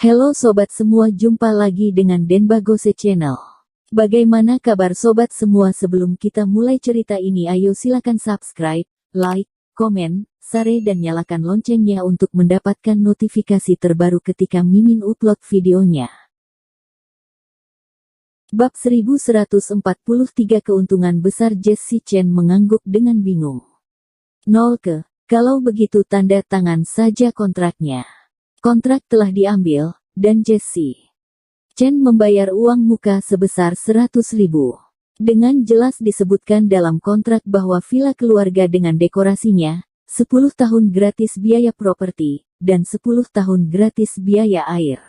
Halo sobat semua, jumpa lagi dengan Denbagose Channel. Bagaimana kabar sobat semua? Sebelum kita mulai cerita ini, ayo silakan subscribe, like, komen, share dan nyalakan loncengnya untuk mendapatkan notifikasi terbaru ketika Mimin upload videonya. Bab 1143, keuntungan besar Jessie Chen mengangguk dengan bingung. Kalau begitu tanda tangan saja kontraknya. Kontrak telah diambil, dan Jessie Chen membayar uang muka sebesar 100.000. Dengan jelas disebutkan dalam kontrak bahwa villa keluarga dengan dekorasinya, 10 tahun gratis biaya properti, dan 10 tahun gratis biaya air.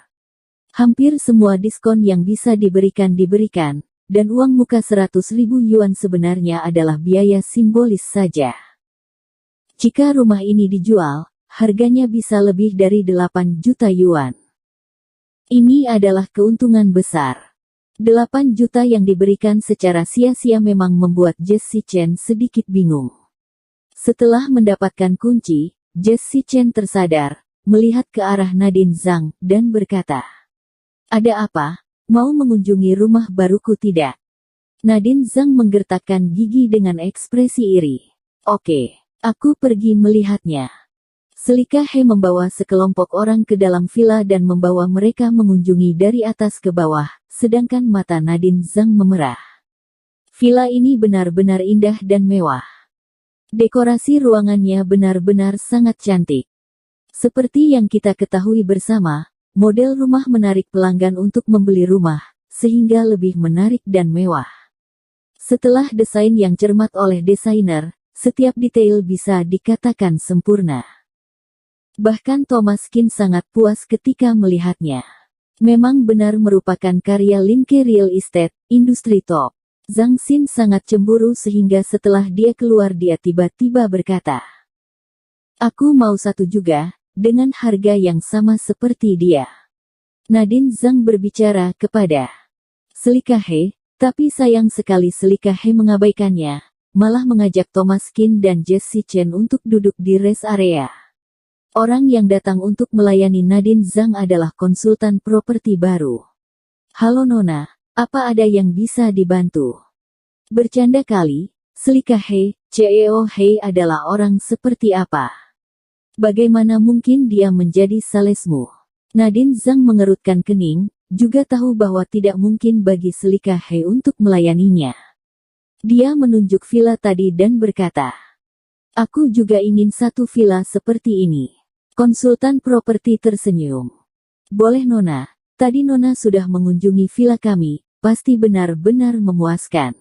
Hampir semua diskon yang bisa diberikan, dan uang muka 100.000 yuan sebenarnya adalah biaya simbolis saja. Jika rumah ini dijual, harganya bisa lebih dari 8 juta yuan. Ini adalah keuntungan besar. 8 juta yang diberikan secara sia-sia memang membuat Jessie Chen sedikit bingung. Setelah mendapatkan kunci, Jessie Chen tersadar, melihat ke arah Nadine Zhang, dan berkata, "Ada apa? Mau mengunjungi rumah baruku tidak?" Nadine Zhang menggertakkan gigi dengan ekspresi iri. "Oke, aku pergi melihatnya." Selika He membawa sekelompok orang ke dalam villa dan membawa mereka mengunjungi dari atas ke bawah, sedangkan mata Nadine Zhang memerah. Villa ini benar-benar indah dan mewah. Dekorasi ruangannya benar-benar sangat cantik. Seperti yang kita ketahui bersama, model rumah menarik pelanggan untuk membeli rumah, sehingga lebih menarik dan mewah. Setelah desain yang cermat oleh desainer, setiap detail bisa dikatakan sempurna. Bahkan Thomas Kin sangat puas ketika melihatnya. Memang benar merupakan karya Linke Real Estate, industri top. Zhang Xin sangat cemburu sehingga setelah dia keluar dia tiba-tiba berkata, "Aku mau satu juga, dengan harga yang sama seperti dia." Nadine Zhang berbicara kepada Selika He, tapi sayang sekali Selika He mengabaikannya, malah mengajak Thomas Kin dan Jessie Chen untuk duduk di rest area. Orang yang datang untuk melayani Nadine Zhang adalah konsultan properti baru. "Halo Nona, apa ada yang bisa dibantu?" Bercanda kali, Selika He, CEO He adalah orang seperti apa? Bagaimana mungkin dia menjadi salesmu? Nadine Zhang mengerutkan kening, juga tahu bahwa tidak mungkin bagi Selika He untuk melayaninya. Dia menunjuk villa tadi dan berkata, "Aku juga ingin satu villa seperti ini." Konsultan properti tersenyum. "Boleh Nona, tadi Nona sudah mengunjungi villa kami, pasti benar-benar memuaskan.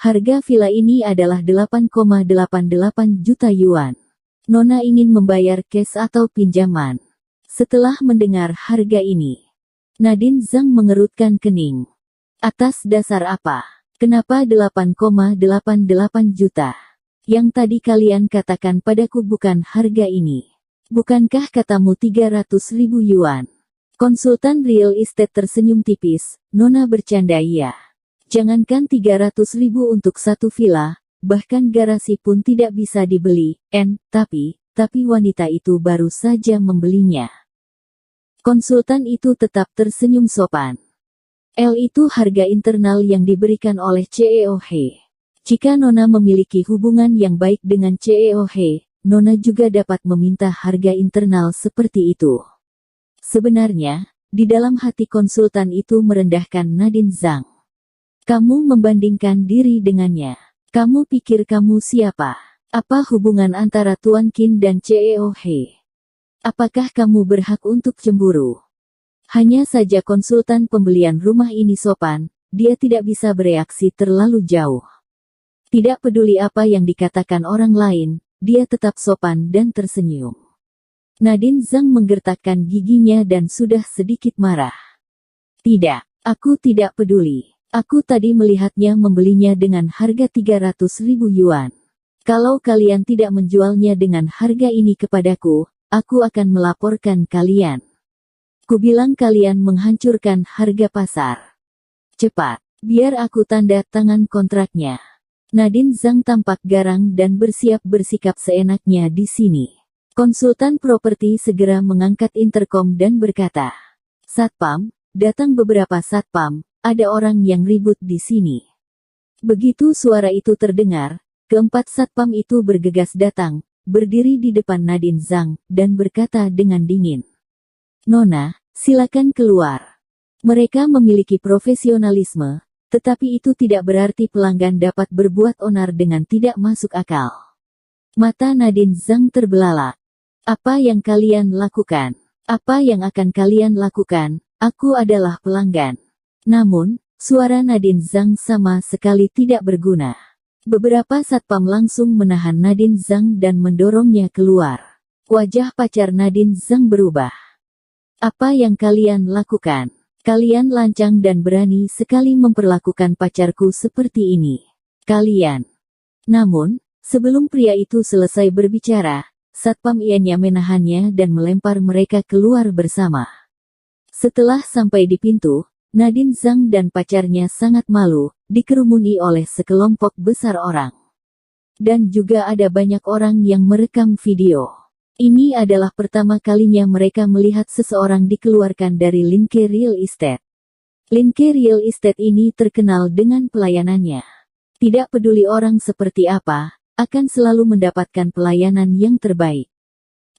Harga villa ini adalah 8,88 juta yuan. Nona ingin membayar cash atau pinjaman?" Setelah mendengar harga ini, Nadine Zhang mengerutkan kening. "Atas dasar apa? Kenapa 8,88 juta? Yang tadi kalian katakan padaku bukan harga ini. Bukankah katamu 300.000 yuan? Konsultan real estate tersenyum tipis. "Nona bercanda ya. Jangankan 300.000 untuk satu villa, bahkan garasi pun tidak bisa dibeli, tapi wanita itu baru saja membelinya." Konsultan itu tetap tersenyum sopan. Itu harga internal yang diberikan oleh CEO He. Jika Nona memiliki hubungan yang baik dengan CEO He, Nona juga dapat meminta harga internal seperti itu. Sebenarnya, di dalam hati konsultan itu merendahkan Nadine Zhang. "Kamu membandingkan diri dengannya. Kamu pikir kamu siapa? Apa hubungan antara Tuan Qin dan CEO He? Apakah kamu berhak untuk cemburu?" Hanya saja konsultan pembelian rumah ini sopan, dia tidak bisa bereaksi terlalu jauh. Tidak peduli apa yang dikatakan orang lain, dia tetap sopan dan tersenyum. Nadine Zhang menggertakkan giginya dan sudah sedikit marah. "Tidak, aku tidak peduli. Aku tadi melihatnya membelinya dengan harga 300.000 yuan. Kalau kalian tidak menjualnya dengan harga ini kepadaku, aku akan melaporkan kalian. Kubilang kalian menghancurkan harga pasar. Cepat, biar aku tanda tangan kontraknya." Nadine Zhang tampak garang dan bersiap bersikap seenaknya di sini. Konsultan properti segera mengangkat interkom dan berkata, Satpam, datang beberapa satpam, ada orang yang ribut di sini. Begitu suara itu terdengar, keempat satpam itu bergegas datang, berdiri di depan Nadine Zhang, dan berkata dengan dingin. Nona, silakan keluar. Mereka memiliki profesionalisme, tetapi itu tidak berarti pelanggan dapat berbuat onar dengan tidak masuk akal. Mata Nadine Zhang terbelalak. Apa yang kalian lakukan? Apa yang akan kalian lakukan? Aku adalah pelanggan. Namun, suara Nadine Zhang sama sekali tidak berguna. Beberapa satpam langsung menahan Nadine Zhang dan mendorongnya keluar. Wajah pacar Nadine Zhang berubah. Apa yang kalian lakukan? Kalian lancang dan berani sekali memperlakukan pacarku seperti ini. Kalian. Namun, sebelum pria itu selesai berbicara, satpam ianya menahannya dan melempar mereka keluar bersama. Setelah sampai di pintu, Nadine Zhang dan pacarnya sangat malu, dikerumuni oleh sekelompok besar orang. Dan juga ada banyak orang yang merekam video. Ini adalah pertama kalinya mereka melihat seseorang dikeluarkan dari Linke Real Estate. Linke Real Estate ini terkenal dengan pelayanannya. Tidak peduli orang seperti apa, akan selalu mendapatkan pelayanan yang terbaik.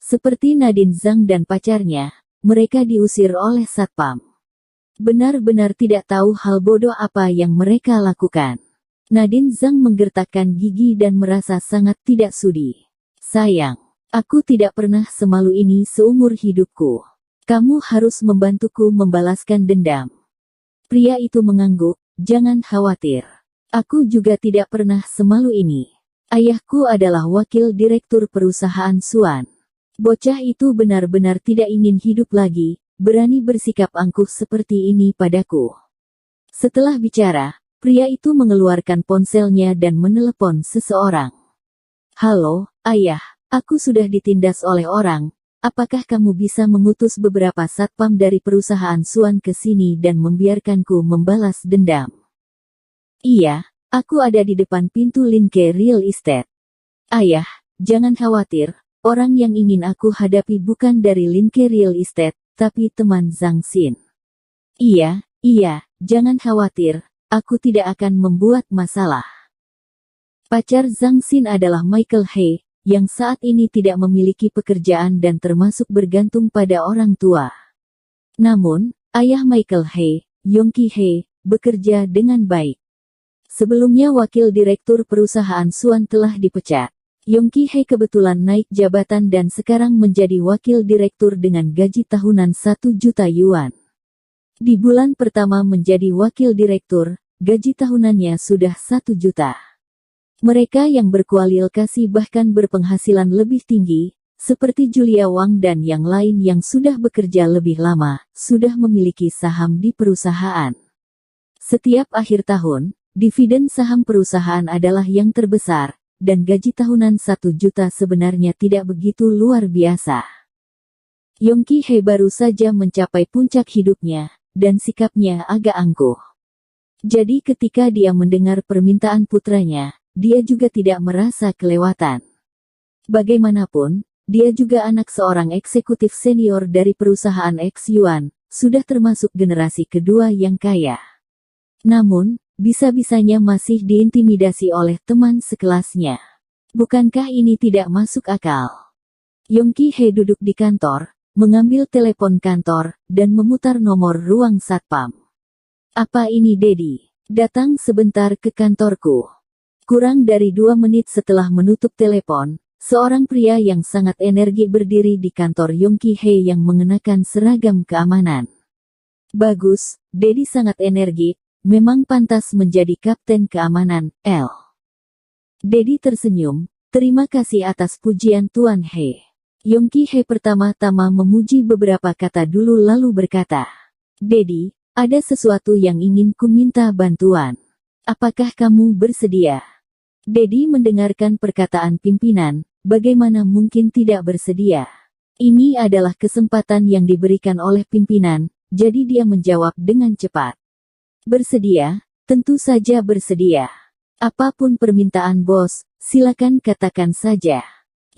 Seperti Nadine Zhang dan pacarnya, mereka diusir oleh satpam. Benar-benar tidak tahu hal bodoh apa yang mereka lakukan. Nadine Zhang menggertakkan gigi dan merasa sangat tidak sudi. Sayang, aku tidak pernah semalu ini seumur hidupku. Kamu harus membantuku membalaskan dendam. Pria itu mengangguk, jangan khawatir. Aku juga tidak pernah semalu ini. Ayahku adalah wakil direktur perusahaan Suan. Bocah itu benar-benar tidak ingin hidup lagi, berani bersikap angkuh seperti ini padaku. Setelah bicara, pria itu mengeluarkan ponselnya dan menelepon seseorang. Halo, ayah, aku sudah ditindas oleh orang. Apakah kamu bisa mengutus beberapa satpam dari perusahaan Suan ke sini dan membiarkanku membalas dendam? Iya, aku ada di depan pintu Linke Real Estate. Ayah, jangan khawatir, orang yang ingin aku hadapi bukan dari Linke Real Estate, tapi teman Zhang Xin. Iya, jangan khawatir, aku tidak akan membuat masalah. Pacar Zhang Xin adalah Michael He, yang saat ini tidak memiliki pekerjaan dan termasuk bergantung pada orang tua. Namun, ayah Michael He, Yongki He, bekerja dengan baik. Sebelumnya wakil direktur perusahaan Suan telah dipecat. Yongki He kebetulan naik jabatan dan sekarang menjadi wakil direktur dengan gaji tahunan 1 juta yuan. Di bulan pertama menjadi wakil direktur, gaji tahunannya sudah 1 juta. Mereka yang berkualifikasi bahkan berpenghasilan lebih tinggi, seperti Julia Wang dan yang lain yang sudah bekerja lebih lama, sudah memiliki saham di perusahaan. Setiap akhir tahun, dividen saham perusahaan adalah yang terbesar, dan gaji tahunan 1 juta sebenarnya tidak begitu luar biasa. Yongki He baru saja mencapai puncak hidupnya, dan sikapnya agak angkuh. Jadi ketika dia mendengar permintaan putranya, dia juga tidak merasa kelewatan. Bagaimanapun, dia juga anak seorang eksekutif senior dari perusahaan X Yuan, sudah termasuk generasi kedua yang kaya. Namun, bisa-bisanya masih diintimidasi oleh teman sekelasnya. Bukankah ini tidak masuk akal? Yongki He duduk di kantor, mengambil telepon kantor, dan memutar nomor ruang satpam. Apa ini Dedi? Datang sebentar ke kantorku. Kurang dari 2 menit setelah menutup telepon, seorang pria yang sangat energi berdiri di kantor Yongki He yang mengenakan seragam keamanan. Bagus, Dedi sangat energik. Memang pantas menjadi kapten keamanan, L. Dedi tersenyum, terima kasih atas pujian Tuan He. Yongki He pertama-tama memuji beberapa kata dulu lalu berkata, Dedi, ada sesuatu yang ingin ku minta bantuan. Apakah kamu bersedia? Dedi mendengarkan perkataan pimpinan, bagaimana mungkin tidak bersedia? Ini adalah kesempatan yang diberikan oleh pimpinan, jadi dia menjawab dengan cepat. Bersedia, tentu saja bersedia. Apapun permintaan bos, silakan katakan saja.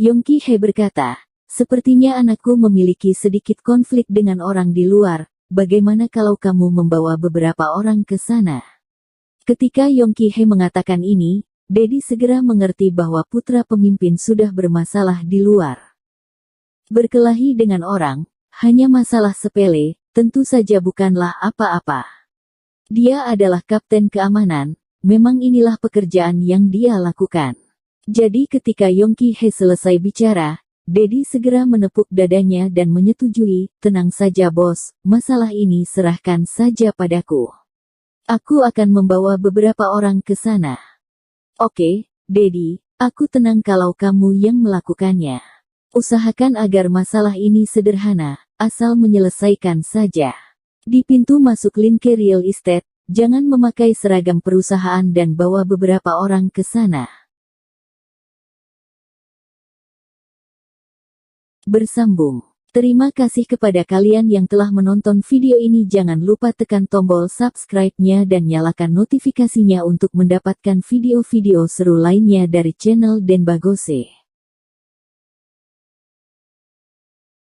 Yongki He berkata, sepertinya anakku memiliki sedikit konflik dengan orang di luar, bagaimana kalau kamu membawa beberapa orang ke sana? Ketika Yong Ki-hye mengatakan ini, Dedi segera mengerti bahwa putra pemimpin sudah bermasalah di luar. Berkelahi dengan orang, hanya masalah sepele, tentu saja bukanlah apa-apa. Dia adalah kapten keamanan, memang inilah pekerjaan yang dia lakukan. Jadi ketika Yong Ki-hye selesai bicara, Dedi segera menepuk dadanya dan menyetujui, tenang saja bos, masalah ini serahkan saja padaku. Aku akan membawa beberapa orang ke sana. Oke, Dedi, aku tenang kalau kamu yang melakukannya. Usahakan agar masalah ini sederhana, asal menyelesaikan saja. Di pintu masuk Linke Real Estate, jangan memakai seragam perusahaan dan bawa beberapa orang ke sana. Bersambung. Terima kasih kepada kalian yang telah menonton video ini. Jangan lupa tekan tombol subscribe-nya dan nyalakan notifikasinya untuk mendapatkan video-video seru lainnya dari channel Denbagose.